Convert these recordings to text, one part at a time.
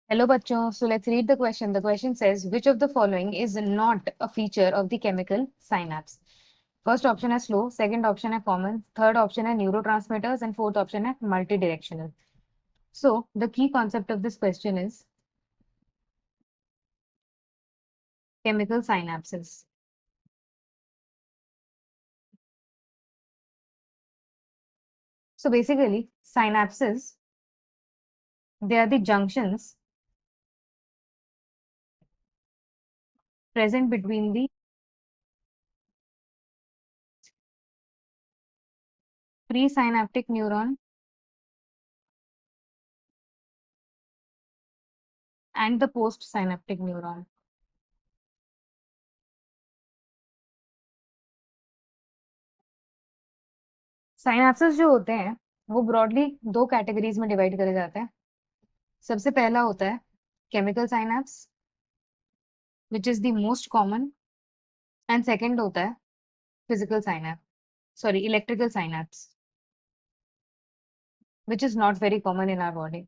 Hello bachcho. So let's read the question. The question says, which of the following is not a feature of the chemical synapse? First option is slow, second option is common, third option is neurotransmitters, and fourth option is multidirectional. So the key concept of this question is chemical synapses. So basically, synapses, they are the junctions present between the presynaptic neuron and the postsynaptic neuron. साइनेप्सेस जो होते हैं वो broadly दो categories में divide करे जाते हैं. सबसे पहला होता है chemical synapse which is the most common, and second होता है physical synapse, sorry electrical synapse, which is not very common in our body.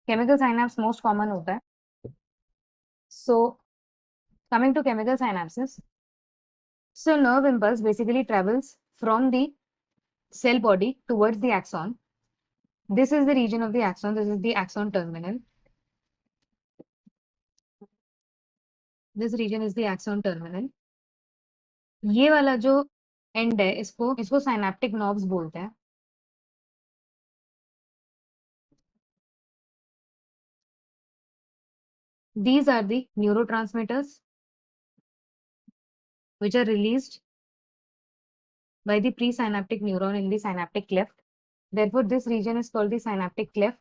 Chemical synapse most common होता है. So coming to chemical synapses, so nerve impulse basically travels from the cell body towards the axon. This is the region of the axon. This is the axon terminal. This region is the axon terminal. ये वाला जो and है इसको इसको synaptic knobs बोलते हैं. These are the neurotransmitters which are released by the presynaptic neuron in the synaptic cleft. Therefore, this region is called the synaptic cleft.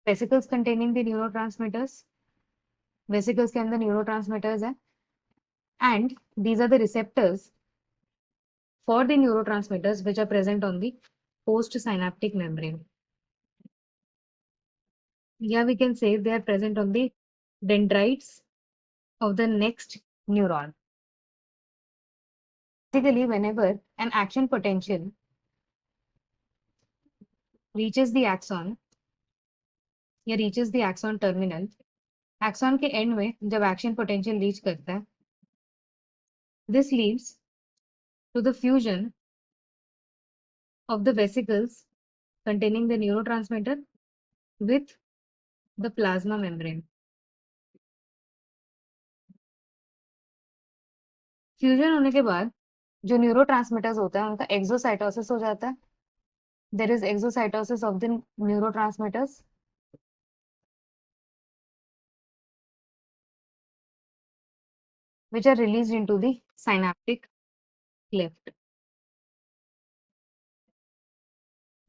Vesicles containing the neurotransmitters. Vesicles के अंदर neurotransmitters है. And these are the receptors for the neurotransmitters which are present on the postsynaptic membrane. Yeah, we can say they are present on the dendrites of the next neuron. Basically, whenever an action potential reaches the axon या reaches the axon terminal, axon के end में जब action potential reach करता है, this leads to the fusion of the vesicles containing the neurotransmitter with the plasma membrane. Fusion होने के बाद जो न्यूरोट्रांसमीटर्स होता है उनका एक्सोसाइटोसिस हो जाता है. There is exocytosis of the neurotransmitters which are released into the synaptic cleft.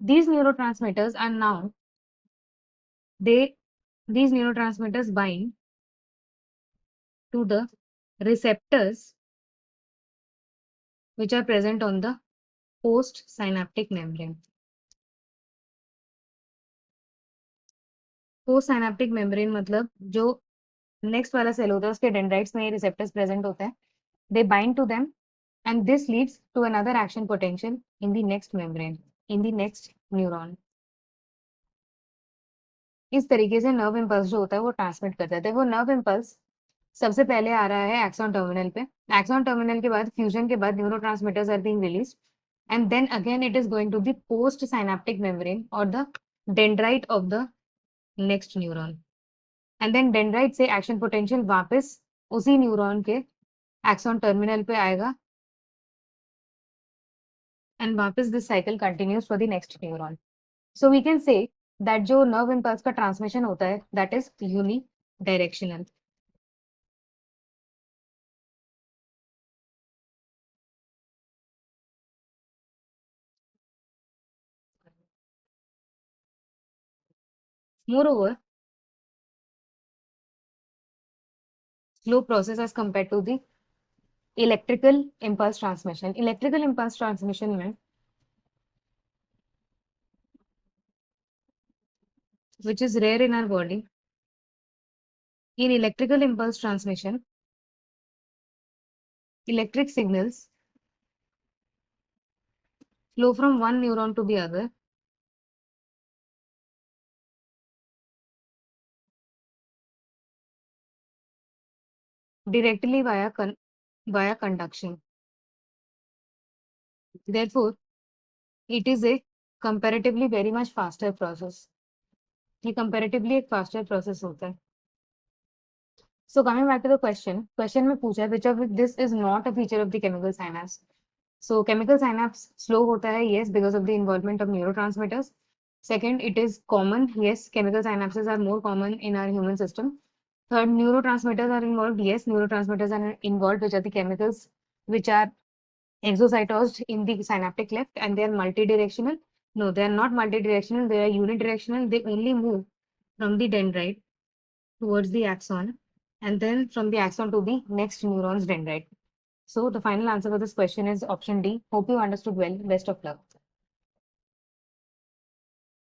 These neurotransmitters are now these neurotransmitters bind to the receptors which are present on the postsynaptic membrane. Postsynaptic membrane मतलब जो next वाला cell होता है उसके dendrites में ये receptors present होते हैं. They bind to them and this leads to another action potential in the next membrane, in the next neuron. इस तरीके से नर्व इम्पल्स जो होता है वो ट्रांसमिट करता है. देखो नर्व इम्पल्स सबसे पहले आ रहा है एक्सॉन टर्मिनल पे. एक्सॉन टर्मिनल के बाद फ्यूजन के बाद neurotransmitters are being released and then again it is going to the post synaptic membrane और the dendrite of the next neuron. And then dendrite से एक्शन पोटेंशियल वापस उसी neuron के एक्सॉन टर्मिनल पे आएगा and वापस this cycle continues for the next neuron. So we can say that जो nerve impulse का transmission होता है that is unidirectional. Moreover, slow process as compared to the electrical impulse transmission. Electrical impulse transmission में which is rare in our body. In electrical impulse transmission, electric signals flow from one neuron to the other directly via conduction. Therefore, it is a comparatively very much faster process. ये comparatively एक faster process होता है. So coming back to the question में पूछा है which of this is not a feature of the chemical synapse. So chemical synapse slow होता है, yes, because of the involvement of neurotransmitters. Second, it is common, yes, chemical synapses are more common in our human system. Third, neurotransmitters are involved, yes, neurotransmitters are involved, which are the chemicals which are exocytosed in the synaptic cleft, and they are multidirectional. No, they are not multidirectional, they are unidirectional. They only move from the dendrite towards the axon, and then from the axon to the next neuron's dendrite. So the final answer for this question is option D. Hope you understood well. Best of luck.